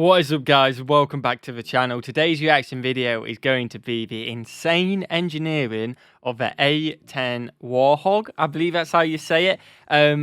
What is up, guys? Welcome back to the channel. Today's reaction video is going to be the insane engineering of the A-10 Warthog. I believe that's how you say it.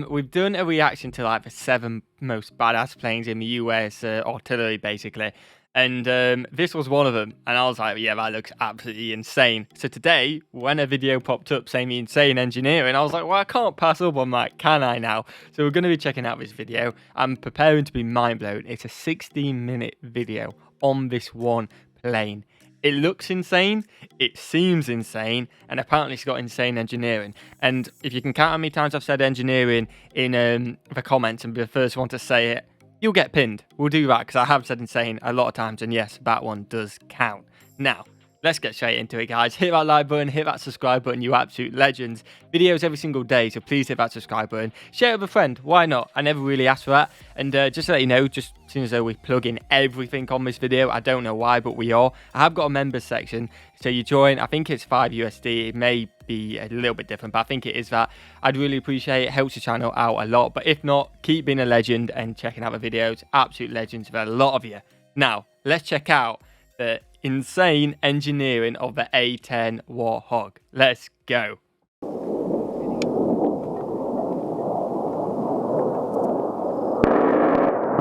We've done a reaction to like the 7 most badass planes in the US artillery, basically. And this was one of them. And I was like, yeah, that looks absolutely insane. So today, when a video popped up saying the insane engineering, I was like, well, I can't pass up on that, can I now? So we're going to be checking out this video. I'm preparing to be mind blown. It's a 16-minute video on this one plane. It looks insane, it seems insane, and apparently it's got insane engineering. And if you can count how many times I've said engineering in the comments and be the first one to say it, you'll get pinned. We'll do that because I have said insane a lot of times, and yes, that one does count. Now, let's get straight into it, guys. Hit that like button, hit that subscribe button, you absolute legends. Videos every single day, so please hit that subscribe button. Share it with a friend, why not? I never really asked for that. And just to let you know, just as soon as we plug in everything on this video, I don't know why, but we are. I have got a members section, so you join, I think it's $5 USD. It may be a little bit different, but I think it is that. I'd really appreciate it. Helps the channel out a lot. But if not, keep being a legend and checking out the videos. Absolute legends for a lot of you. Now, let's check out the insane engineering of the A-10 Warthog. Let's go.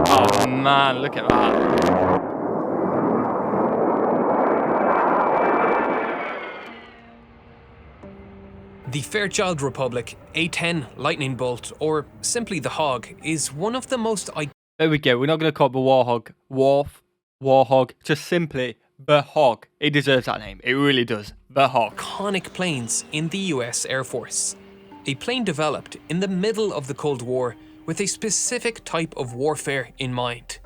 Oh man, look at that. The Fairchild Republic A-10 Lightning Bolt, or simply the Hog, is one of the most There we go. We're not going to call it the Warthog. Warthog. Just simply the Hog. It deserves that name. It really does. The Hog. iconic planes in the US Air Force. A plane developed in the middle of the Cold War with a specific type of warfare in mind.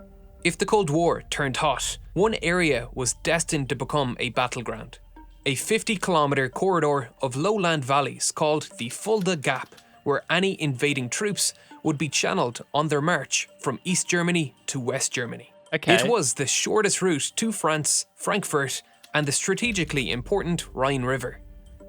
If the Cold War turned hot, one area was destined to become a battleground. A 50-kilometer corridor of lowland valleys called the Fulda Gap, where any invading troops would be channeled on their march from East Germany to West Germany. Okay. It was the shortest route to France, Frankfurt, and the strategically important Rhine River.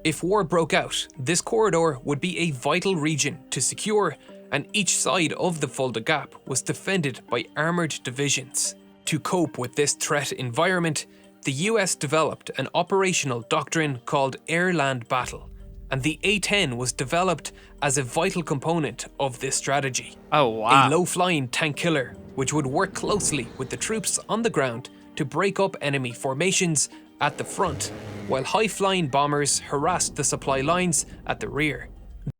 If war broke out, this corridor would be a vital region to secure, and each side of the Fulda Gap was defended by armoured divisions. To cope with this threat environment, the US developed an operational doctrine called air-land battle, and the A-10 was developed as a vital component of this strategy. Oh, wow. A low-flying tank killer, which would work closely with the troops on the ground to break up enemy formations at the front, while high-flying bombers harassed the supply lines at the rear.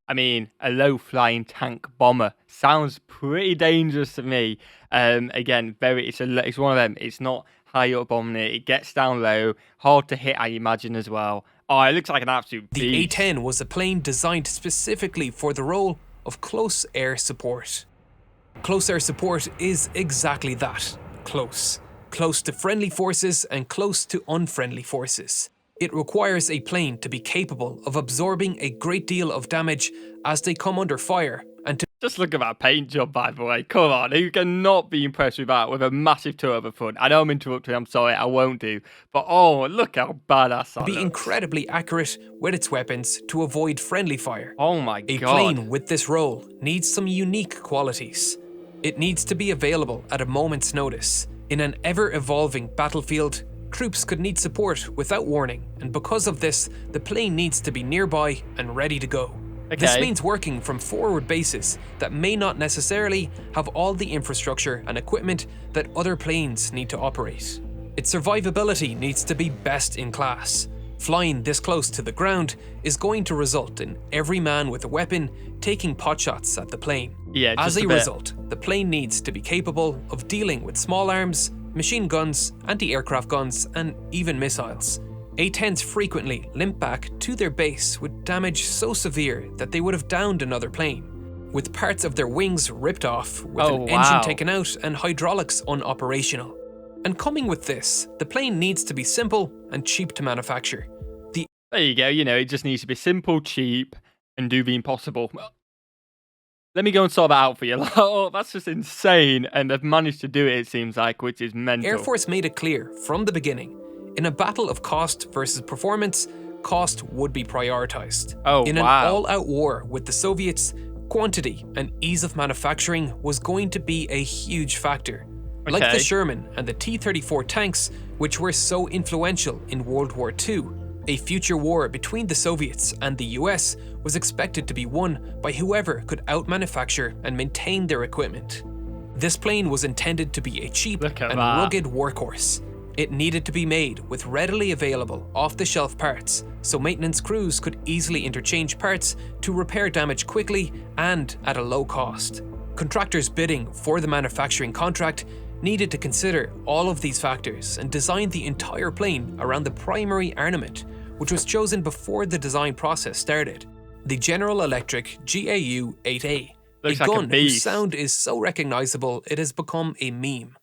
I mean, a low-flying tank bomber sounds pretty dangerous to me. Again, it's one of them. It's not high up on it. It gets down low, hard to hit, I imagine, as well. Oh, it looks like an absolute beast. The A-10 was a plane designed specifically for the role of close air support. Close air support is exactly that, close. Close to friendly forces and close to unfriendly forces. It requires a plane to be capable of absorbing a great deal of damage as they come under fire, and to Just look at that paint job, by the way. Come on, who cannot be impressed with that, with a massive toe at the front? I know I'm interrupting, I'm sorry, I won't do. But oh, look how badass that be looks. incredibly accurate with its weapons to avoid friendly fire. Oh my god. A plane with this role needs some unique qualities. It needs to be available at a moment's notice. In an ever-evolving battlefield, troops could need support without warning, and because of this, the plane needs to be nearby and ready to go. Okay. This means working from forward bases that may not necessarily have all the infrastructure and equipment that other planes need to operate. Its survivability needs to be best in class. Flying this close to the ground is going to result in every man with a weapon taking potshots at the plane. Yeah, As just a a bit. result, the plane needs to be capable of dealing with small arms, machine guns, anti-aircraft guns, and even missiles. A-10s frequently limp back to their base with damage so severe that they would have downed another plane, with parts of their wings ripped off, with an engine taken out and hydraulics unoperational. And coming with this, the plane needs to be simple and cheap to manufacture. There you go, you know, it just needs to be simple, cheap, and do the impossible. Let me go and sort that out for you. Oh, that's just insane. And they've managed to do it, it seems like, which is mental. Air Force made it clear from the beginning, in a battle of cost versus performance, cost would be prioritized. Oh, in wow. an all-out war with the Soviets, quantity and ease of manufacturing was going to be a huge factor. Like Okay. the Sherman and the T-34 tanks, which were so influential in World War II, a future war between the Soviets and the US was expected to be won by whoever could outmanufacture and maintain their equipment. This plane was intended to be a cheap Look at and that. rugged workhorse. It needed to be made with readily available off-the-shelf parts, so maintenance crews could easily interchange parts to repair damage quickly and at a low cost. Contractors bidding for the manufacturing contract needed to consider all of these factors and design the entire plane around the primary armament, which was chosen before the design process started: the General Electric GAU 8A, Looks a like a gun whose beast. sound is so recognizable it has become a meme.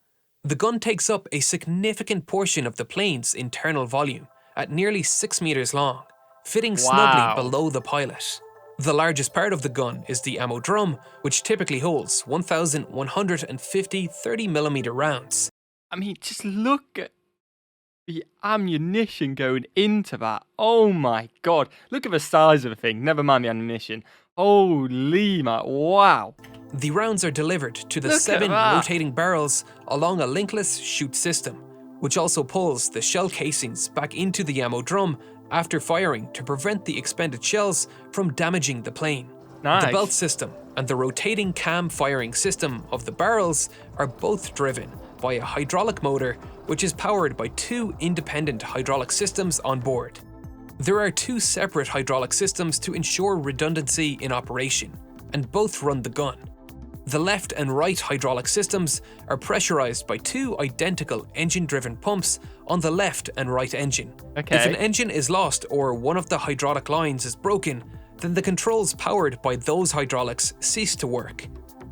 The gun takes up a significant portion of the plane's internal volume, at nearly 6 meters long, fitting snugly Wow. below the pilot. The largest part of the gun is the ammo drum, which typically holds 1,150 30mm rounds. I mean, just look at the ammunition going into that. Oh my god. Look at the size of the thing. Never mind the ammunition. Holy man. Wow. The rounds are delivered to the Look at 7 that. rotating barrels along a linkless chute system, which also pulls the shell casings back into the ammo drum after firing to prevent the expended shells from damaging the plane. Nice. The belt system and the rotating cam firing system of the barrels are both driven by a hydraulic motor, which is powered by 2 independent hydraulic systems on board. There are 2 separate hydraulic systems to ensure redundancy in operation, and both run the gun. The left and right hydraulic systems are pressurized by 2 identical engine-driven pumps on the left and right engine. Okay. If an engine is lost or one of the hydraulic lines is broken, then the controls powered by those hydraulics cease to work.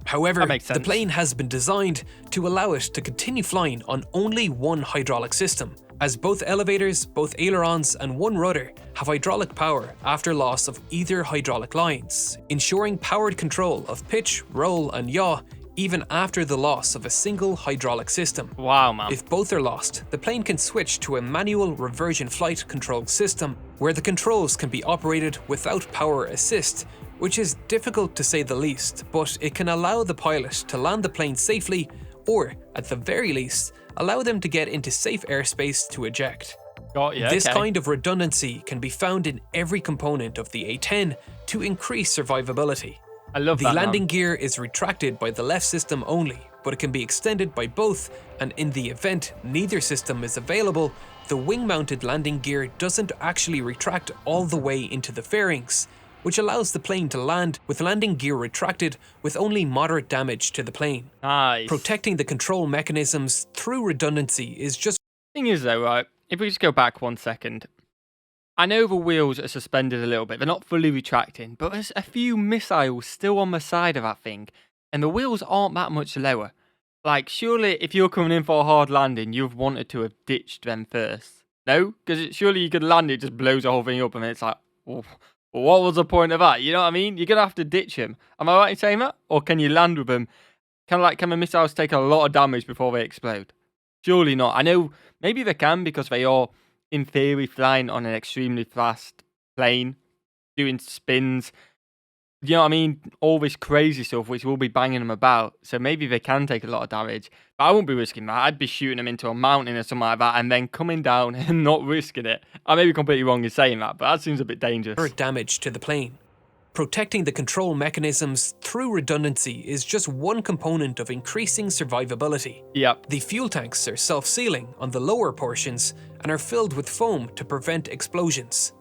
However, That makes the sense. plane has been designed to allow it to continue flying on only one hydraulic system, as both elevators, both ailerons, and one rudder have hydraulic power after loss of either hydraulic lines, ensuring powered control of pitch, roll, and yaw even after the loss of a single hydraulic system. Wow, man. If both are lost, the plane can switch to a manual reversion flight control system where the controls can be operated without power assist, which is difficult to say the least, but it can allow the pilot to land the plane safely, or, at the very least, allow them to get into safe airspace to eject. Got you. This Okay. kind of redundancy can be found in every component of the A-10 to increase survivability. I love The that. landing man. gear is retracted by the left system only, but it can be extended by both, and in the event neither system is available, the wing-mounted landing gear doesn't actually retract all the way into the fairings, which allows the plane to land with landing gear retracted with only moderate damage to the plane. Nice. Protecting the control mechanisms through redundancy is just Thing is though, right, if we just go back 1 second, I know the wheels are suspended a little bit, they're not fully retracting, but there's a few missiles still on the side of that thing, and the wheels aren't that much lower. Like, surely if you're coming in for a hard landing, you've wanted to have ditched them first. No? Because surely you could land it, just blows the whole thing up, and it's like, oh, well, what was the point of that? You know what I mean? You're going to have to ditch them. Am I right in saying that? Or can you land with them? Can the missiles take a lot of damage before they explode? Surely not. I know maybe they can because they are, in theory, flying on an extremely fast plane, doing spins. You know what I mean? All this crazy stuff which will be banging them about. So maybe they can take a lot of damage. But I wouldn't be risking that. I'd be shooting them into a mountain or something like that and then coming down and not risking it. I may be completely wrong in saying that, but that seems a bit dangerous. damage to the plane. Protecting the control mechanisms through redundancy is just one component of increasing survivability. Yep. The fuel tanks are self-sealing on the lower portions and are filled with foam to prevent explosions.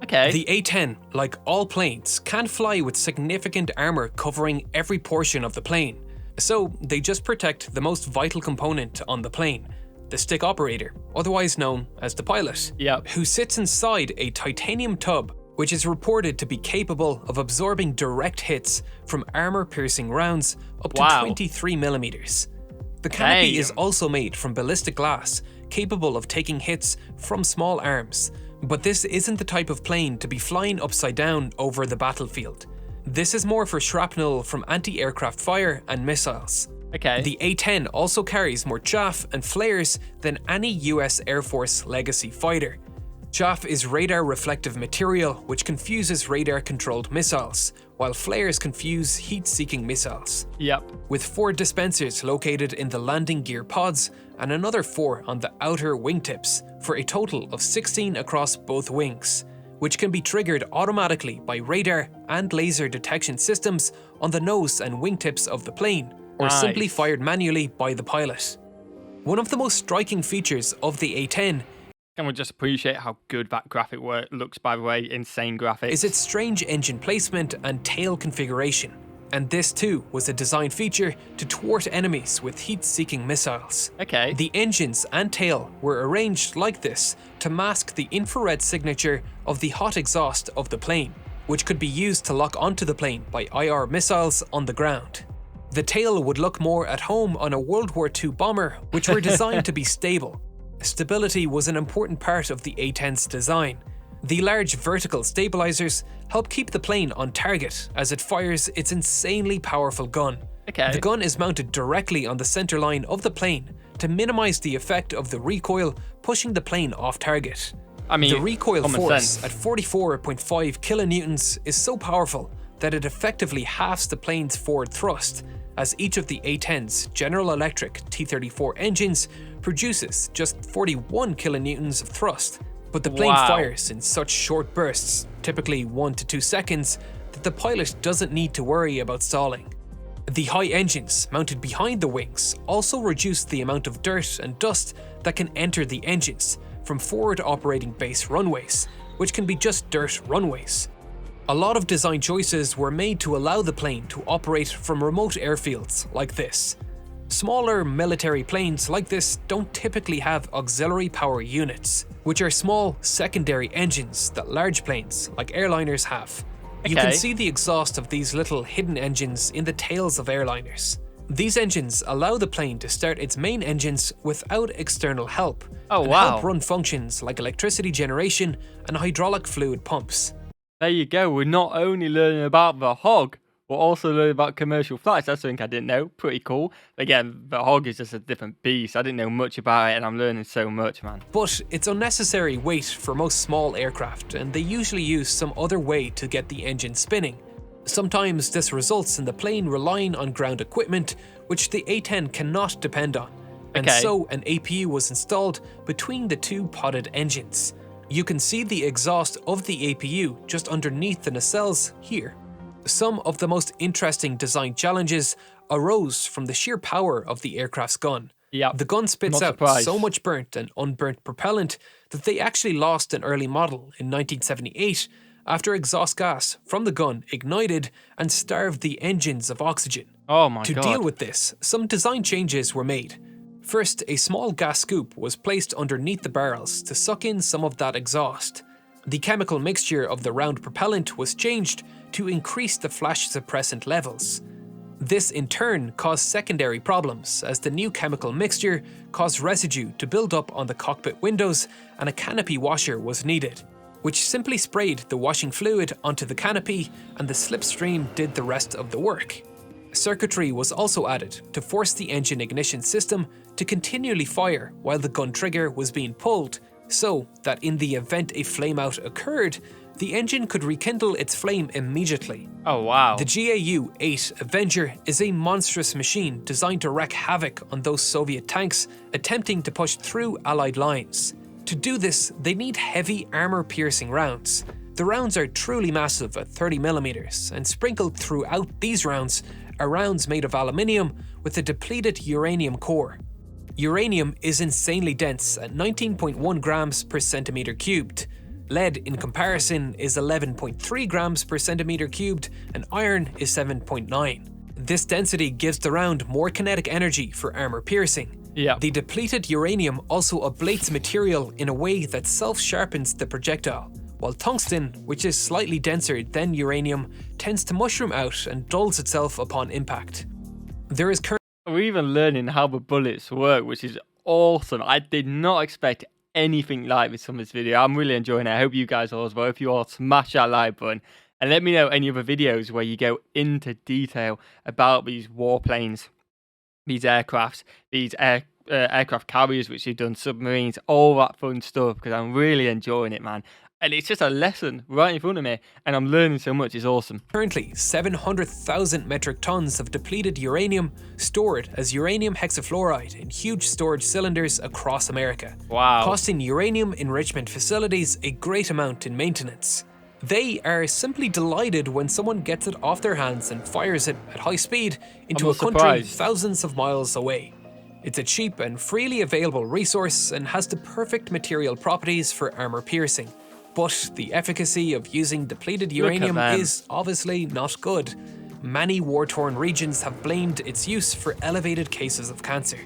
Okay. The A-10, like all planes, can fly with significant armor covering every portion of the plane, so they just protect the most vital component on the plane, the stick operator, otherwise known as the pilot, Yep. who sits inside a titanium tub which is reported to be capable of absorbing direct hits from armor-piercing rounds up to Wow. 23mm. The canopy is Damn. also made from ballistic glass, capable of taking hits from small arms. But this isn't the type of plane to be flying upside down over the battlefield. This is more for shrapnel from anti-aircraft fire and missiles. Okay. The A-10 also carries more chaff and flares than any US Air Force Legacy fighter. Chaff is radar reflective material which confuses radar-controlled missiles, while flares confuse heat-seeking missiles. Yep. With 4 dispensers located in the landing gear pods and another 4 on the outer wingtips, for a total of 16 across both wings, which can be triggered automatically by radar and laser detection systems on the nose and wingtips of the plane, or simply fired manually by the pilot. One of the most striking features of the A-10 Can we just appreciate how good that graphic work looks, by the way? Insane graphics. is its strange engine placement and tail configuration. And this too was a design feature to thwart enemies with heat-seeking missiles. Okay. The engines and tail were arranged like this to mask the infrared signature of the hot exhaust of the plane, which could be used to lock onto the plane by IR missiles on the ground. The tail would look more at home on a World War II bomber, which were designed to be stable. Stability was an important part of the A-10's design. The large vertical stabilizers help keep the plane on target as it fires its insanely powerful gun. Okay. The gun is mounted directly on the center line of the plane to minimize the effect of the recoil pushing the plane off target. I mean, the recoil common force sense. at 44.5 kilonewtons is so powerful that it effectively halves the plane's forward thrust, as each of the A-10's General Electric T-34 engines produces just 41 kilonewtons of thrust, but the plane fires in such short bursts, typically 1 to 2 seconds, that the pilot doesn't need to worry about stalling. The high engines mounted behind the wings also reduce the amount of dirt and dust that can enter the engines from forward operating base runways, which can be just dirt runways. A lot of design choices were made to allow the plane to operate from remote airfields like this. Smaller military planes like this don't typically have auxiliary power units, which are small secondary engines that large planes like airliners have. You can see the exhaust of these little hidden engines in the tails of airliners. These engines allow the plane to start its main engines without external help, and help run functions like electricity generation and hydraulic fluid pumps. There you go. We're not only learning about the Hog, we're also learning about commercial flights. That's something I didn't know. Pretty cool. Again, the Hog is just a different beast. I didn't know much about it, and I'm learning so much, man. But it's unnecessary weight for most small aircraft, and they usually use some other way to get the engine spinning. Sometimes this results in the plane relying on ground equipment, which the A-10 cannot depend on. And so an APU was installed between the 2 podded engines. You can see the exhaust of the APU just underneath the nacelles here. Some of the most interesting design challenges arose from the sheer power of the aircraft's gun. The gun spits out so much burnt and unburnt propellant that they actually lost an early model in 1978 after exhaust gas from the gun ignited and starved the engines of oxygen. Oh my God. To deal with this, some design changes were made. First, a small gas scoop was placed underneath the barrels to suck in some of that exhaust. The chemical mixture of the round propellant was changed to increase the flash suppressant levels. This in turn caused secondary problems, as the new chemical mixture caused residue to build up on the cockpit windows and a canopy washer was needed, which simply sprayed the washing fluid onto the canopy and the slipstream did the rest of the work. Circuitry was also added to force the engine ignition system to continually fire while the gun trigger was being pulled, so that in the event a flameout occurred, the engine could rekindle its flame immediately. Oh wow. The GAU-8 Avenger is a monstrous machine designed to wreak havoc on those Soviet tanks attempting to push through Allied lines. To do this, they need heavy armor-piercing rounds. The rounds are truly massive at 30mm, and sprinkled throughout these rounds are rounds made of aluminium with a depleted uranium core. Uranium is insanely dense at 19.1 grams per centimeter cubed. Lead, in comparison, is 11.3 grams per centimeter cubed, and iron is 7.9. This density gives the round more kinetic energy for armor piercing. The depleted uranium also ablates material in a way that self-sharpens the projectile, while tungsten, which is slightly denser than uranium, tends to mushroom out and dulls itself upon impact. We're even learning how the bullets work, which is awesome. I did not expect anything like this from this video. I'm really enjoying it. I hope you guys are as well. If you are, smash that like button and let me know any other videos where you go into detail about these warplanes, these aircrafts, these aircraft carriers, which they've done, submarines, all that fun stuff, because I'm really enjoying it, man. And it's just a lesson right in front of me, and I'm learning so much. It's awesome. Currently, 700,000 metric tons of depleted uranium stored as uranium hexafluoride in huge storage cylinders across America. Wow. Costing uranium enrichment facilities a great amount in maintenance. They are simply delighted when someone gets it off their hands and fires it at high speed into a country surprised. thousands of miles away. It's a cheap and freely available resource and has the perfect material properties for armor piercing. But the efficacy of using depleted uranium is obviously not good. Many war-torn regions have blamed its use for elevated cases of cancer.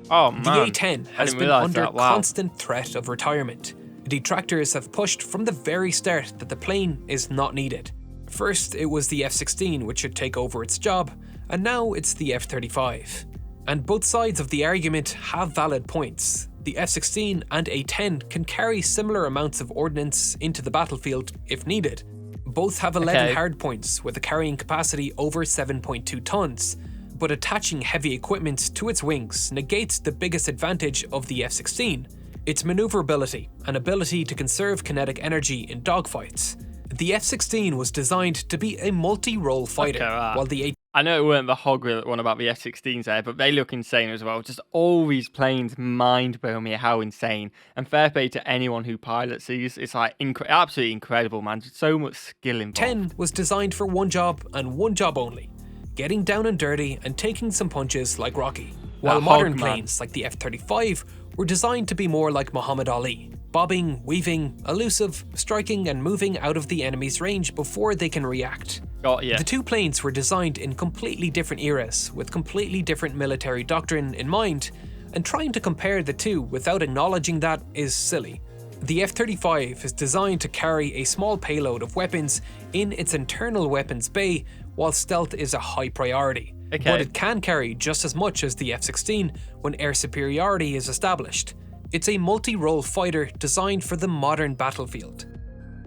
Oh man. The A-10 has been under constant threat of retirement. Detractors have pushed from the very start that the plane is not needed. First, it was the F-16 which should take over its job, and now it's the F-35. And both sides of the argument have valid points. The F-16 and A-10 can carry similar amounts of ordnance into the battlefield if needed. Both have 11 hardpoints with a carrying capacity over 7.2 tons, but attaching heavy equipment to its wings negates the biggest advantage of the F-16, its maneuverability and ability to conserve kinetic energy in dogfights. The F-16 was designed to be a multi-role fighter, while the A-10... I know it weren't the hog one about the F-16s there, but they look insane as well. Just all these planes mind-blow me how insane. And fair play to anyone who pilots these. It's like absolutely incredible, man. So much skill involved. 10 was designed for one job and one job only: getting down and dirty and taking some punches like Rocky. While modern planes like the F-35 were designed to be more like Muhammad Ali, bobbing, weaving, elusive, striking and moving out of the enemy's range before they can react. The two planes were designed in completely different eras, with completely different military doctrine in mind, and trying to compare the two without acknowledging that is silly. The F-35 is designed to carry a small payload of weapons in its internal weapons bay, while stealth is a high priority. But it can carry just as much as the F-16 when air superiority is established. It's a multi-role fighter designed for the modern battlefield.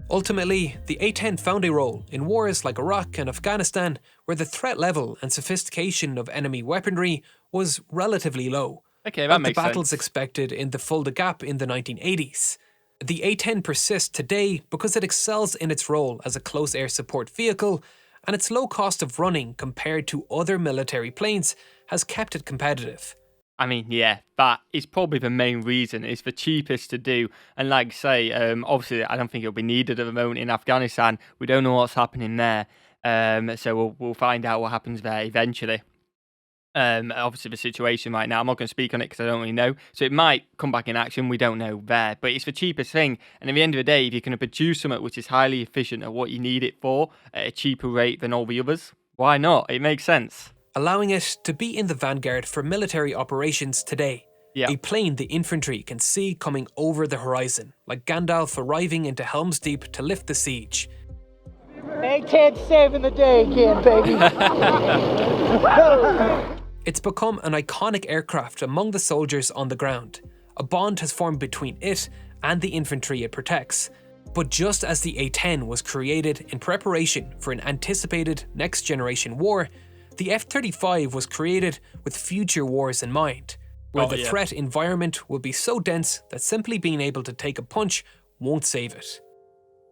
Ultimately, the A-10 found a role in wars like Iraq and Afghanistan, where the threat level and sophistication of enemy weaponry was relatively low. That makes sense. The battles expected in the Fulda Gap in the 1980s. The A-10 persists today because it excels in its role as a close air support vehicle, and its low cost of running compared to other military planes has kept it competitive. I mean, yeah, that is probably the main reason. It's the cheapest to do. And like I say, obviously, I don't think it'll be needed at the moment in Afghanistan. We don't know what's happening there. So we'll find out what happens there eventually. Obviously, the situation right now, I'm not going to speak on it because I don't really know. So it might come back in action. We don't know there. But it's the cheapest thing. And at the end of the day, if you're going to produce something which is highly efficient at what you need it for at a cheaper rate than all the others, why not? It makes sense. Allowing it to be in the vanguard for military operations today. A plane the infantry can see coming over the horizon, like Gandalf arriving into Helm's Deep to lift the siege. A-10 saving the day again, baby. It's become an iconic aircraft among the soldiers on the ground. A bond has formed between it and the infantry it protects. But just as the A-10 was created in preparation for an anticipated next-generation war, the F-35 was created with future wars in mind, where the threat environment will be so dense that simply being able to take a punch won't save it.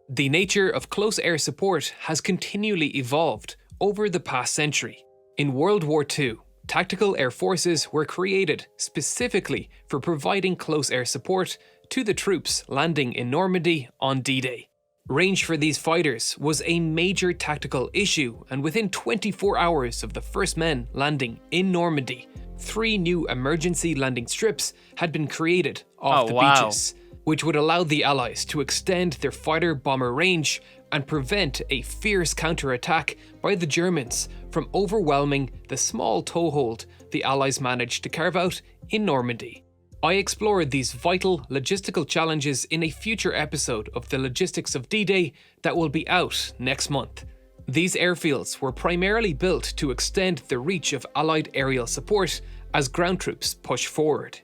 The nature of close air support has continually evolved over the past century. In World War II, tactical air forces were created specifically for providing close air support to the troops landing in Normandy on D-Day. Range for these fighters was a major tactical issue, and within 24 hours of the first men landing in Normandy, 3 new emergency landing strips had been created off the beaches, which would allow the Allies to extend their fighter-bomber range and prevent a fierce counterattack by the Germans from overwhelming the small toehold the Allies managed to carve out in Normandy. I explored these vital logistical challenges in a future episode of The Logistics of D-Day that will be out next month. These airfields were primarily built to extend the reach of Allied aerial support as ground troops pushed forward.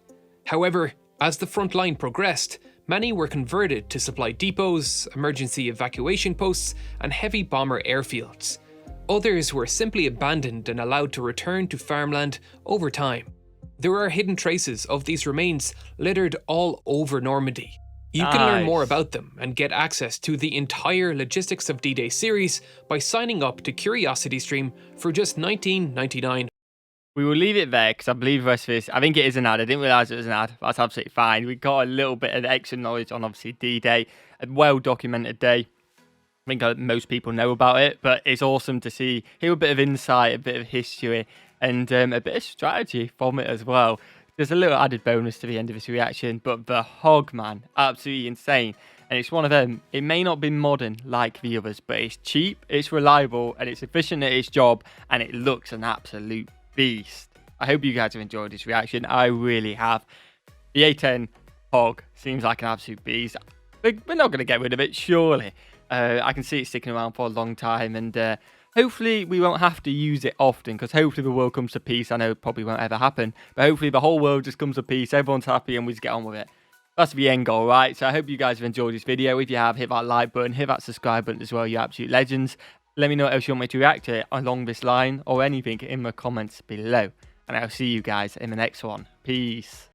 However, as the front line progressed, many were converted to supply depots, emergency evacuation posts, and heavy bomber airfields. Others were simply abandoned and allowed to return to farmland over time. There are hidden traces of these remains littered all over Normandy. You can learn more Nice. about them and get access to the entire Logistics of D-Day series by signing up to CuriosityStream for just $19.99. We will leave it there because I believe the rest of this, I think it is an ad. I didn't realise it was an ad. That's absolutely fine. We got a little bit of extra knowledge on obviously D-Day, a well-documented day. I think most people know about it, but it's awesome to hear a bit of insight, a bit of history, and a bit of strategy from it as well. There's a little added bonus to the end of this reaction, but the hog, man, absolutely insane. And it's one of them, it may not be modern like the others, but it's cheap, it's reliable, and it's efficient at its job, and it looks an absolute beast. I hope you guys have enjoyed this reaction. I really have. The A-10 hog seems like an absolute beast. We're not going to get rid of it, surely. I can see it sticking around for a long time, and hopefully we won't have to use it often, because hopefully the world comes to peace. I know it probably won't ever happen, but hopefully the whole world just comes to peace, everyone's happy, and we just get on with it. That's the end goal, right? So I hope you guys have enjoyed this video. If you have, hit that like button, hit that subscribe button as well, you absolute legends. Let me know what else you want me to react to along this line or anything in the comments below. And I'll see you guys in the next one. Peace.